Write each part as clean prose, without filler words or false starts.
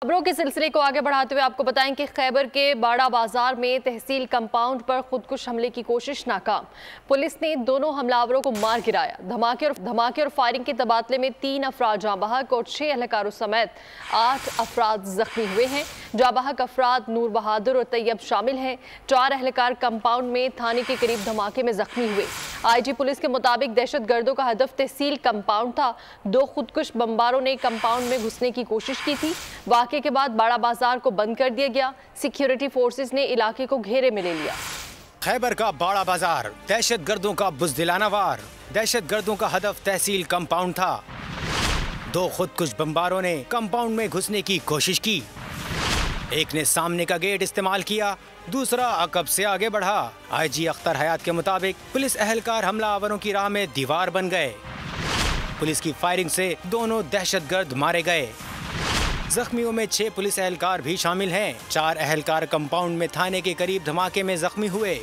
खबरों के सिलसिले को आगे बढ़ाते हुए आपको बताएं कि खैबर के बाड़ा बाजार में तहसील कंपाउंड पर खुदकुश हमले की कोशिश नाकाम। पुलिस ने दोनों हमलावरों को मार गिराया। धमाके और फायरिंग के तबादले में 3 अफराद जाँ बहक और 6 एहलकारों समेत 8 अफराद जख्मी हुए हैं। जाँ बहक अफराद नूर बहादुर और तैयब शामिल हैं। 4 एहलकार कंपाउंड में थाने के करीब धमाके में जख्मी हुए। IG पुलिस के मुताबिक दहशतगर्दों का हदफ तहसील कंपाउंड था। 2 खुदकुश बमबारों ने कंपाउंड में घुसने की कोशिश की थी। वाक़े के बाद बाड़ा बाजार को बंद कर दिया गया। सिक्योरिटी फोर्सेस ने इलाके को घेरे में ले लिया। खैबर का बाड़ा बाजार दहशतगर्दों का बुज़दिलाना वार। दहशतगर्दों का हदफ तहसील कंपाउंड था। 2 खुदकुश बमबारों ने कंपाउंड में घुसने की कोशिश की। एक ने सामने का गेट इस्तेमाल किया, दूसरा अकब से आगे बढ़ा। IG अख्तर हयात के मुताबिक पुलिस एहलकार हमलावरों की राह में दीवार बन गए। पुलिस की फायरिंग से दोनों दहशतगर्द मारे गए। जख्मियों में 6 पुलिस एहलकार भी शामिल हैं। 4 एहलकार कंपाउंड में थाने के करीब धमाके में जख्मी हुए।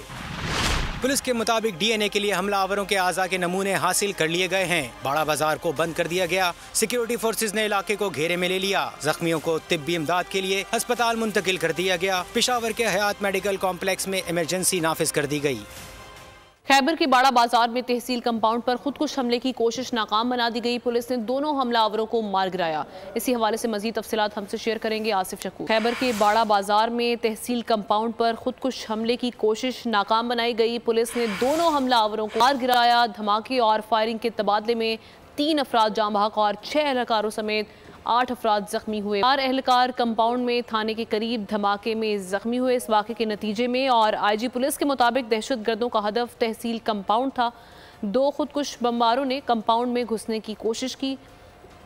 पुलिस के मुताबिक DNA के लिए हमलावरों के आज़ा के नमूने हासिल कर लिए गए हैं। बाड़ा बाजार को बंद कर दिया गया। सिक्योरिटी फोर्सेस ने इलाके को घेरे में ले लिया। जख्मियों को तिब्बी इमदाद के लिए अस्पताल मुंतकिल कर दिया गया। पेशावर के हयात मेडिकल कॉम्प्लेक्स में इमरजेंसी नाफिज कर दी गई। खैबर के बाड़ा बाजार में तहसील कंपाउंड पर खुदकुश हमले की कोशिश नाकाम बना दी गई। पुलिस ने दोनों हमलावरों को मार गिराया। इसी हवाले से मजीद तफसीलात हमसे शेयर करेंगे आसिफ शकूर। खैबर के बाड़ा बाजार में तहसील कंपाउंड पर खुदकुश हमले की कोशिश नाकाम बनाई गई। पुलिस ने दोनों हमलावरों को मार गिराया। धमाके और फायरिंग के तबादले में 3 अफराद जाँ बहक और 6 एहलकारों समेत 8 अफराद जख्मी हुए। 4 एहलकार कंपाउंड में थाने के करीब धमाके में जख्मी हुए। इस वाक़े के नतीजे में और IG पुलिस के मुताबिक दहशतगर्दों का हदफ तहसील कंपाउंड था। 2 खुदकुश बमबारों ने कंपाउंड में घुसने की कोशिश की।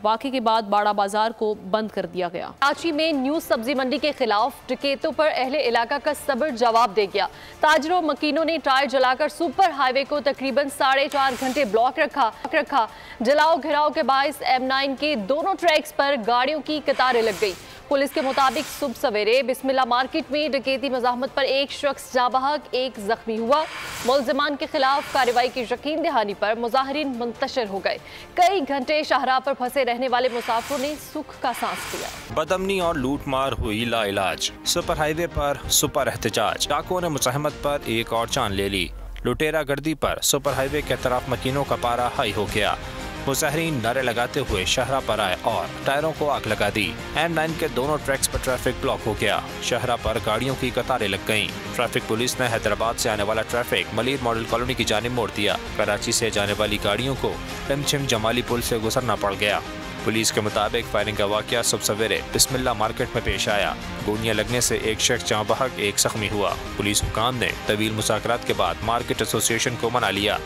वाक़े के बाद बाड़ा बाजार को बंद कर दिया गया। कराची में न्यू सब्जी मंडी के खिलाफ डकैतों पर अहले इलाका का सब्र जवाब दे गया। ताजरों मकीनों ने टायर जलाकर सुपर हाईवे को तकरीबन 4.5 घंटे ब्लॉक रखा। जलाओ घिराव के बायस M9 के दोनों ट्रैक्स पर गाड़ियों की कतारें लग गई। पुलिस के मुताबिक सुबह सवेरे बिस्मिल्ला मार्केट में डकैती मज़ाहमत पर 1 शख्स जाँ बहक, 1 जख्मी हुआ। मुलज़िमान के खिलाफ कार्रवाई की यकीन दहानी पर मुजाहिरीन मुंतशिर हो गए। कई घंटे शाहराह पर फंसे रहने वाले मुसाफिरों ने सुख का सांस लिया। बदअमनी और लूट मार हुई लाइलाज। सुपर हाईवे पर सुपर एहतजाज। डाकुओं ने मुज़ाहमत पर एक और जान ले ली। लुटेरा गर्दी पर सुपर हाईवे के तरफ मकीनों का पारा हाई हो गया। मुजाहिरीन नारे लगाते हुए शहरा पर आए और टायरों को आग लगा दी। M9 के दोनों ट्रैक्स पर ट्रैफिक ब्लॉक हो गया। शहरा पर गाड़ियों की कतारें लग गईं। ट्रैफिक पुलिस ने हैदराबाद से आने वाला ट्रैफिक मलीर मॉडल कॉलोनी की जानिब मोड़ दिया। कराची से जाने वाली गाड़ियों को पिमछिम जमाली पुल से गुजरना पड़ गया। पुलिस के मुताबिक फायरिंग का वाकया सुबह सवेरे बिस्मिल्ला मार्केट में पेश आया। गोलियां लगने से 1 शख्स जाँ बहक, 1 जख्मी हुआ। पुलिस हुकाम ने तवील मुज़ाकरात के बाद मार्केट एसोसिएशन को मना लिया।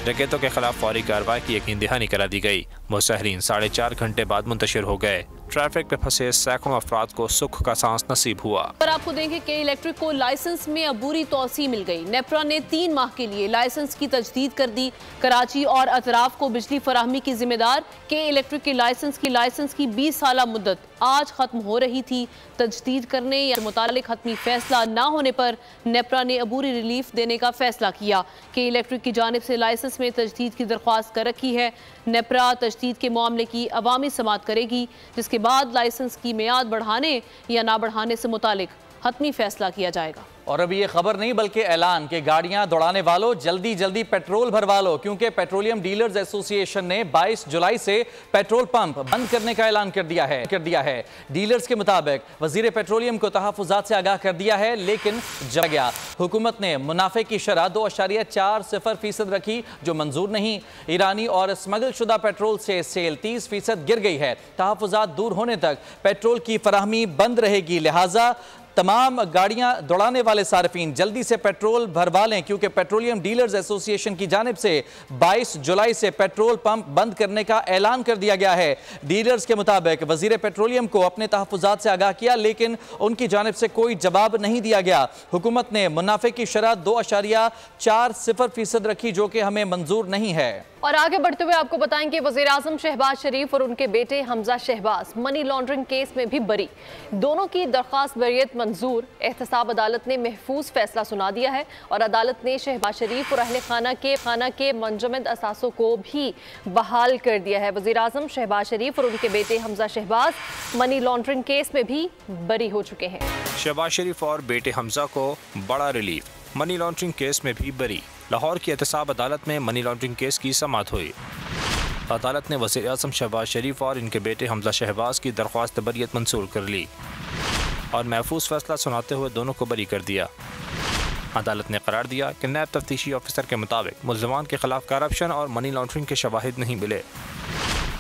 डकैतों के खिलाफ फौरी कार्रवाई की यकीन दहानी करा दी गई। मुसाहिरीन 4.5 घंटे बाद मुंतशिर हो गए। ट्रैफिक पे फंसे सैकड़ों अफराद को सुख का सांस नसीब हुआ। पर आपको देखें कि इलेक्ट्रिक को लाइसेंस में अबूरी तौसी मिल गई। नेपरा ने 3 माह के लिए लाइसेंस की तजदीद कर दी। कराची और अतराफ को बिजली फराहमी की जिम्मेदार के इलेक्ट्रिक के लाइसेंस की 20 साला मुद्दत आज खत्म हो रही थी। तजदीद करने या मुतालिक हतमी फैसला न होने पर नेपरा ने अबूरी रिलीफ देने का फैसला किया कि इलेक्ट्रिक की जानिब से लाइसेंस में तजदीद की दरख्वास्त कर रखी है। नेपरा तजदीद के मामले की अवामी समाअत करेगी, जिसके बाद लाइसेंस की मियाद बढ़ाने या ना बढ़ाने से मुतालिक हतमी फैसला किया जाएगा। और अभी ये खबर नहीं बल्कि ऐलान कि गाड़ियां दौड़ाने वालों जल्दी जल्दी पेट्रोल भरवा लो, क्योंकि पेट्रोलियम डीलर्स एसोसिएशन ने 22 जुलाई से पेट्रोल पंप बंद करने का ऐलान कर दिया है। डीलर्स के मुताबिक वजीर पेट्रोलियम को तहफुजात से आगाह कर दिया है, लेकिन जब गया हुकूमत ने मुनाफे की शरह 2.40% रखी, जो मंजूर नहीं। ईरानी और स्मगल शुदा पेट्रोल से सेल 30% गिर गई है। तहफुजात दूर होने तक पेट्रोल की फराहमी बंद रहेगी, लिहाजा तमाम गाड़ियां दौड़ाने वाले सार्फिन जल्दी से पेट्रोल भरवा लें, क्योंकि पेट्रोलियम डीलर्स एसोसिएशन की जानिब से 22 जुलाई से पेट्रोल पंप बंद करने का ऐलान कर दिया गया है। डीलर्स के मुताबिक वजीर पेट्रोलियम को अपने तहफुजात से आगाह किया, लेकिन उनकी जानिब से कोई जवाब नहीं दिया गया। हुकूमत ने मुनाफे की शरह 2.40% रखी, जो कि हमें मंजूर नहीं है। और आगे बढ़ते हुए आपको बताएंगे वज़ीर आज़म शहबाज शरीफ और उनके बेटे Hamza Shahbaz money laundering case में भी बरी। दोनों की दरख्वास्त बरियत मंजूर। एहतसाब अदालत ने महफूज फैसला सुना दिया है और अदालत ने शहबाज शरीफ और अहले खाना के मुंजमद असासों को भी बहाल कर दिया है। वज़ीर आज़म शहबाज शरीफ और उनके बेटे Hamza Shahbaz money laundering case में भी बरी हो चुके हैं। शहबाज शरीफ और बेटे हमजा को बड़ा रिलीफ, मनी लॉन्ड्रिंग केस में भी बरी। लाहौर की एहतसाब अदालत में मनी लॉन्ड्रिंग केस की समाअत हुई। अदालत ने वज़ीर आज़म शहबाज शरीफ और इनके बेटे हमजा शहबाज की दरख्वास्त बरियत मंसूर कर ली और महफूज फैसला सुनाते हुए दोनों को बरी कर दिया। अदालत ने करार दिया कि नैब तफ्तीशी ऑफिसर के मुताबिक मुल्ज़िमान के खिलाफ करप्शन और मनी लॉन्ड्रिंग के शवाहिद नहीं मिले।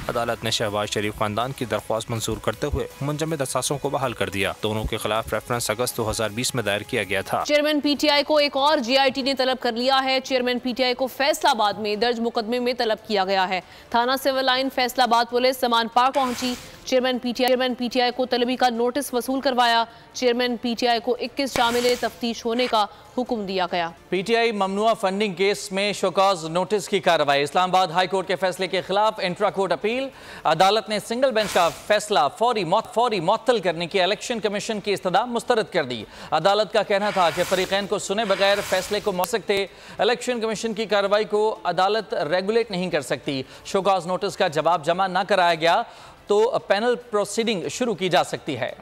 अदालत ने शहबाज शरीफ खानदान की दरख्वास्त मंसूर करते हुए मुंजमद असासों को बहाल कर दिया। दोनों के खिलाफ रेफरेंस अगस्त 2020 में दायर किया गया था। चेयरमैन पीटीआई को एक और जीआईटी ने तलब कर लिया है। चेयरमैन पीटीआई को फैसलाबाद में दर्ज मुकदमे में तलब किया गया है। थाना सिविल लाइन फैसलाबाद पुलिस समान पार्क पहुंची। चेयरमैन पीटीआई को तलबी का नोटिस वसूल करवाया। चेयरमैन पीटीआई को 21 शामिल तफ्तीश होने का हुक्म दिया गया। पीटीआई ममनुआ फंडिंग केस में शोकॉज नोटिस की कार्रवाई। इस्लामाबाद हाई कोर्ट के फैसले के खिलाफ इंट्रा कोर्ट अपील। अदालत ने सिंगल बेंच का फैसला फौरी मुअत्तल करने की इलेक्शन कमीशन की इस्तदा मुस्तरद कर दी। अदालत का कहना था कि फरीकैन को सुने बगैर फैसले को मौल सकते। इलेक्शन कमीशन की कार्रवाई को अदालत रेगुलेट नहीं कर सकती। शोकॉज नोटिस का जवाब जमा न कराया गया तो पैनल प्रोसीडिंग शुरू की जा सकती है।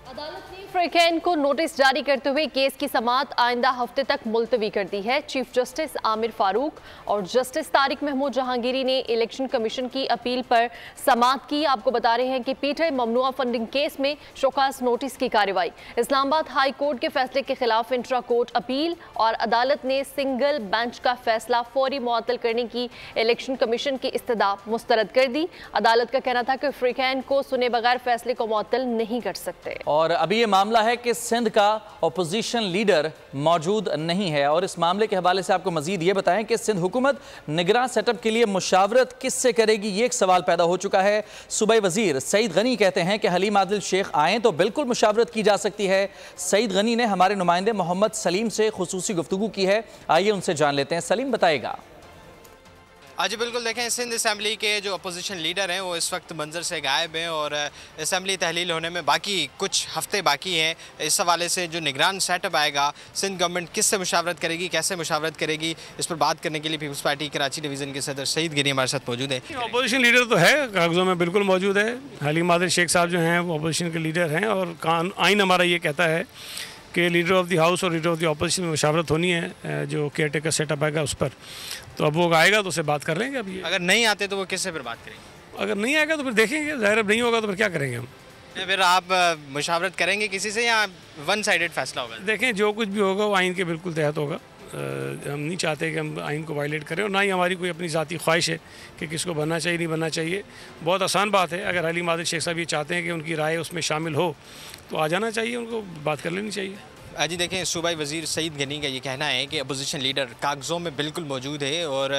अदालत ने फरीकैन को नोटिस जारी करते हुए केस की समाअत आइंदा हफ्ते तक मुलतवी कर दी है। चीफ जस्टिस आमिर फारूक और जस्टिस तारिक महमूद जहांगीरी ने इलेक्शन कमीशन की अपील पर समाअत की। आपको बता रहे हैं कि पीटीआई ममनुआ फंडिंग केस में शोकास नोटिस की कार्रवाई। इस्लामाबाद हाई कोर्ट के फैसले के खिलाफ इंट्रा कोर्ट अपील और अदालत ने सिंगल बेंच का फैसला फौरी मुअत्तल करने की इलेक्शन कमीशन की इस्तदा मुस्तरद कर दी। अदालत का कहना था कि फरीकैन को सुने बगैर फैसले को मुअत्तल नहीं कर सकते। और अभी ये मामला है कि सिंध का अपोजिशन लीडर मौजूद नहीं है और इस मामले के हवाले से आपको मजीद ये बताएं कि सिंध हुकूमत निगरान सेटअप के लिए मुशावरत किससे करेगी, ये एक सवाल पैदा हो चुका है। सूबाई वजीर सईद गनी कहते हैं कि हलीम आदिल शेख आएँ तो बिल्कुल मुशावरत की जा सकती है। सईद गनी ने हमारे नुमाइंदे मोहम्मद सलीम से खुसूसी गुफ्तगू की है, आइए उनसे जान लेते हैं। सलीम बताएगा। जी बिल्कुल, देखें सिंध असम्बली के जो अपोजिशन लीडर हैं वो इस वक्त मंजर से गायब हैं और असम्बली तहलील होने में बाकी कुछ हफ्ते बाकी हैं। इस हवाले से जो निगरान सेटअप आएगा, सिंध गवर्नमेंट किससे मुशावरत करेगी, कैसे मुशावरत करेगी, इस पर बात करने के लिए पीपल्स पार्टी कराची डिवीज़न के सदर सईद गनी हमारे साथ मौजूद है। अपोजिशन लीडर तो है, कागजों में बिल्कुल मौजूद है। हलीम आदिल शेख साहब जो हैं वो अपोजिशन के लीडर हैं और आइन हमारा ये कहता है कि लीडर ऑफ द हाउस और लीडर ऑफ द अपोजिशन में मुशावरत होनी है। जो केयर टेकर सेटअप आएगा उस पर, तो अब वो आएगा तो उससे बात कर लेंगे। अभी अगर नहीं आते तो वो किससे फिर बात करेंगे? अगर नहीं आएगा तो फिर देखेंगे, ज़ाहिर अब नहीं होगा तो फिर क्या करेंगे हम। फिर आप मुशावरत करेंगे किसी से या वन साइडेड फैसला होगा? देखें जो कुछ भी होगा वो आइन के बिल्कुल तहत होगा। हम नहीं चाहते कि हम आइन को वायलेट करें और ना ही हमारी कोई अपनी ज़ाती ख्वाहिश है कि किसको बनना चाहिए नहीं बनना चाहिए। बहुत आसान बात है, अगर हलीम आदिल शेख साहब ये चाहते हैं कि उनकी राय उसमें शामिल हो तो आ जाना चाहिए, उनको बात कर लेनी चाहिए। जी देखें, सूबाई वज़ीर सईद गनी का ये कहना है कि अपोजिशन लीडर कागज़ों में बिल्कुल मौजूद है और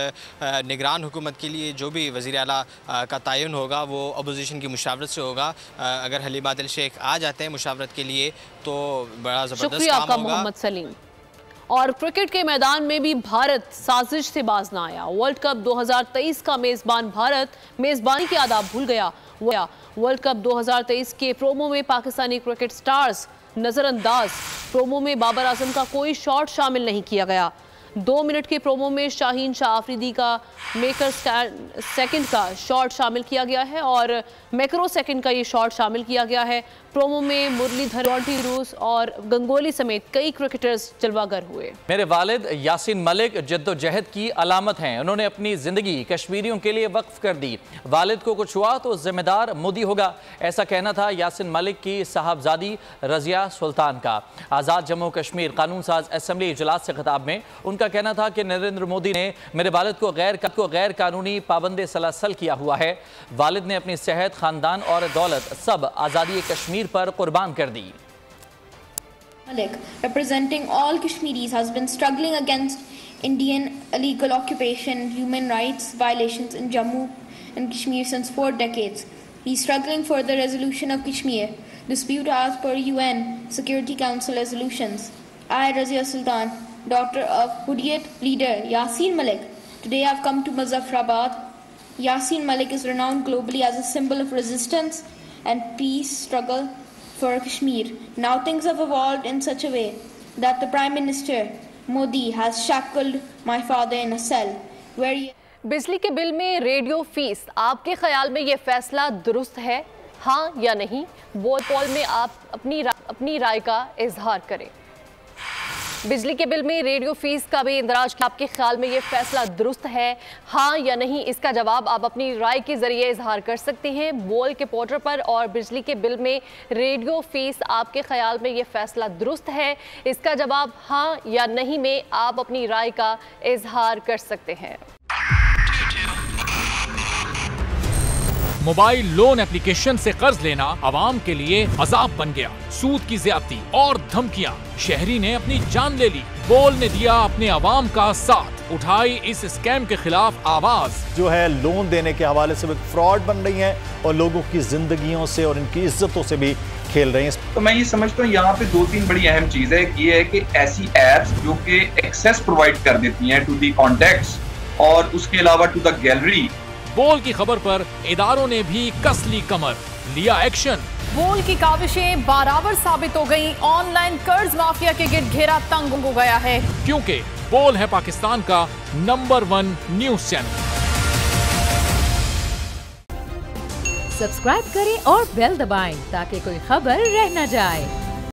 निगरान हुकूमत के लिए जो भी वज़ीर आला का तयन होगा वो अपोजिशन की मुशावरत से होगा। अगर हलीम आदिल शेख आ जाते हैं मुशावरत के लिए तो बड़ा ज़बरदस्त काम होगा। मोहम्मद सलीम। और क्रिकेट के मैदान में भी भारत साजिश से बाज ना आया। वर्ल्ड कप 2023 का मेज़बान भारत मेज़बानी के आदाब भूल गया। वर्ल्ड कप 2023 के प्रोमो में पाकिस्तानी क्रिकेट स्टार्स नजरअंदाज। प्रोमो में बाबर आजम का कोई शॉट शामिल नहीं किया गया। 2 मिनट के प्रोमो में शाहीन शाह आफरीदी का मेकर सेकंड का शॉट शामिल किया गया है और मैक्रो सेकंड का ये शॉट शामिल किया गया है। प्रोमो में मुरलीधर, जॉन्टी रूस और गंगोली समेत कई क्रिकेटर्स जलवागर हुए। मेरे वालिद यासीन मलिक जद्दोजहद की अलामत हैं। उन्होंने अपनी ज़िंदगी कश्मीरियों के लिए वक्फ कर दी। वालिद को कुछ हुआ तो जिम्मेदार मोदी होगा, ऐसा कहना था यासीन मलिक की साहबजादी रजिया सुल्तान का। आज़ाद जम्मू कश्मीर कानून साज असम्बली इजलास से खिताब में उनका कहना था कि नरेंद्र मोदी ने मेरे वालिद को गैर कानूनी पाबंद सलासल किया हुआ है। वालिद ने अपनी सेहत, खानदान और दौलत सब आज़ादी कश्मीर पर कुर्बान कर दी। Malik, representing all Kashmiris, has been struggling against Indian illegal occupation and human rights violations in Jammu and Kashmir since 4 decades. He is struggling for the resolution of Kashmir dispute as per UN Security Council resolutions. I, Razia Sultan, daughter of Hurriyat leader Yasin Malik, today I have come to Muzaffarabad. Yasin Malik is renowned globally as a symbol of resistance and peace struggle for Kashmir. Now things have evolved in such a way that the Prime Minister Modi has shackled my father in a cell where he... बिजली के bill में radio fees, आपके ख्याल में ये फैसला दुरुस्त है, हाँ या नहीं? वोट पोल में आप अपनी राय का इजहार करें। बिजली के बिल में रेडियो फीस का भी इंदराज, आपके ख्याल में ये फैसला दुरुस्त है, हाँ या नहीं? इसका जवाब आप अपनी राय के जरिए इजहार कर सकते हैं बोल के पोर्टल पर। और बिजली के बिल में रेडियो फीस, आपके ख्याल में ये फैसला दुरुस्त है, इसका जवाब हाँ या नहीं में आप अपनी राय का इजहार कर सकते हैं। मोबाइल लोन एप्लीकेशन से कर्ज लेना आवाम के लिए अजाब बन गया। सूद की ज्यादती और धमकियां, शहरी ने अपनी जान ले ली। बोल ने दिया अपने आवाम का साथ, उठाई इस स्कैम के खिलाफ आवाज। जो है लोन देने के हवाले से फ्रॉड बन रही हैं और लोगों की जिंदगियों से और इनकी इज्जतों से भी खेल रहे हैं। तो मैं ये समझता हूँ यहाँ पे 2-3 बड़ी अहम चीज है। ये है कि ऐसी एप्स जो कि एक्सेस प्रोवाइड कर देती हैं टू दी कॉन्टैक्ट्स और उसके अलावा टू द गैलरी। बोल की खबर पर इदारों ने भी कस ली कमर, लिया एक्शन। बोल की काविशें बराबर साबित हो गई। ऑनलाइन कर्ज माफिया के गिर्द घेरा तंग हो गया है, क्योंकि बोल है पाकिस्तान का नंबर 1 न्यूज चैनल। सब्सक्राइब करें और बेल दबाएं ताकि कोई खबर रह न जाए।